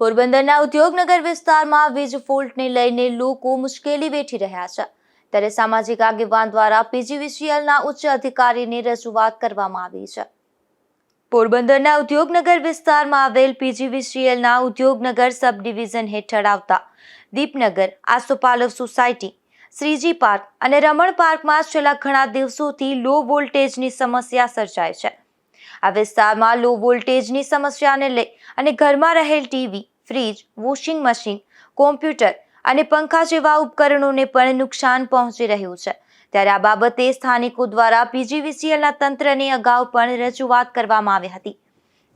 પોરબંદરના ઉદ્યોગનગર વિસ્તારમાં વીજ ફોલ્ટને લઈને લોકો મુશ્કેલી વેઠી રહ્યા છે, ત્યારે સામાજિક આગેવાન દ્વારા પીજીવીસીએલના ઉચ્ચ અધિકારીને રજૂઆત કરવામાં આવી છે. પોરબંદરના ઉદ્યોગનગર વિસ્તારમાં આવેલ પીજીવીસીએલના ઉદ્યોગનગર સબ ડિવિઝન હેઠળ આવતા દીપનગર, આસોપાલવ સોસાયટી, શ્રીજી પાર્ક અને રમણ પાર્કમાં છેલ્લા ઘણા દિવસોથી લો વોલ્ટેજની સમસ્યા સર્જાય છે. આ વિસ્તારમાં લો વોલ્ટેજની સમસ્યાને લઈ અને ઘરમાં રહેલ TV, fridge, washing machine, computer અને પંખા જેવા ઉપકરણોને પણ નુકસાન પહોંચી રહ્યું છે. ત્યારે આ બાબતે સ્થાનિકો દ્વારા પીજીવીસીએલના તંત્રને અગાઉ પણ રજૂઆત કરવામાં આવી હતી.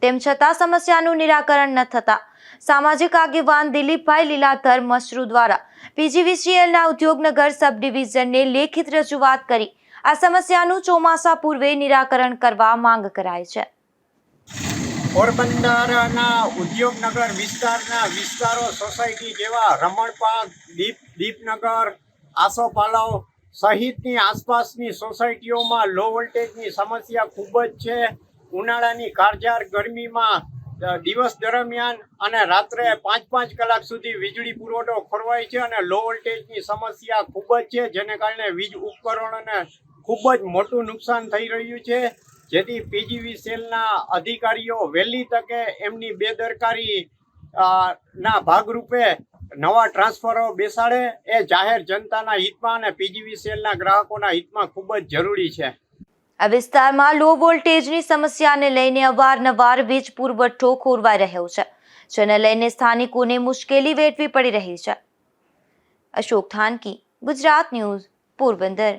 તેમ છતાં સમસ્યાનું નિરાકરણ ન થતાં સામાજિક આગેવાન દિલીપભાઈ લીલાધર મશરૂ દ્વારા પીજીવીસીએલના ઉદ્યોગનગર સબ ડિવિઝનને લેખિત રજૂઆત કરી આ સમસ્યાનું ચોમાસા પૂર્વે નિરાકરણ કરવા માંગ કરાઈ છે. પોરબંદરના ઉદ્યોગનગર વિસ્તારના વિસ્તારો સોસાયટી જેવા રમણ પાર્ક, દીપનગર, આસોપાલવ સહિતની આસપાસની સોસાયટીઓમાં લો વોલ્ટેજની સમસ્યા ખૂબ જ છે. ઉનાળાની કાળઝાળ ગરમીમાં દિવસ દરમિયાન અને રાત્રે 5-5 કલાક સુધી વીજળી પુરવઠો ખોરવાય છે અને લો વોલ્ટેજની સમસ્યા ખૂબ જ છે, જેને કારણે વીજ ઉપકરણોને ખૂબ જ મોટું નુકસાન થઈ રહ્યું છે. જેથી પીજીવીસીએલના અધિકારીઓ વહેલી તકે એમની બેદરકારી ના ભાગરૂપે નવા ટ્રાન્સફરો બેસાડે એ જાહેર જનતાના હિતમાં અને પીજીવીસીએલના ગ્રાહકોના હિતમાં ખૂબ જ જરૂરી છે. આ વિસ્તારમાં લો વોલ્ટેજની સમસ્યાને લઈને અવારનવાર વીજ પુરવઠો ખોરવાઈ રહ્યો છે, જેને લઈને સ્થાનિકોને મુશ્કેલી વેઠવી પડી રહી છે. અશોક થાનકી, ગુજરાત ન્યૂઝ, પોરબંદર.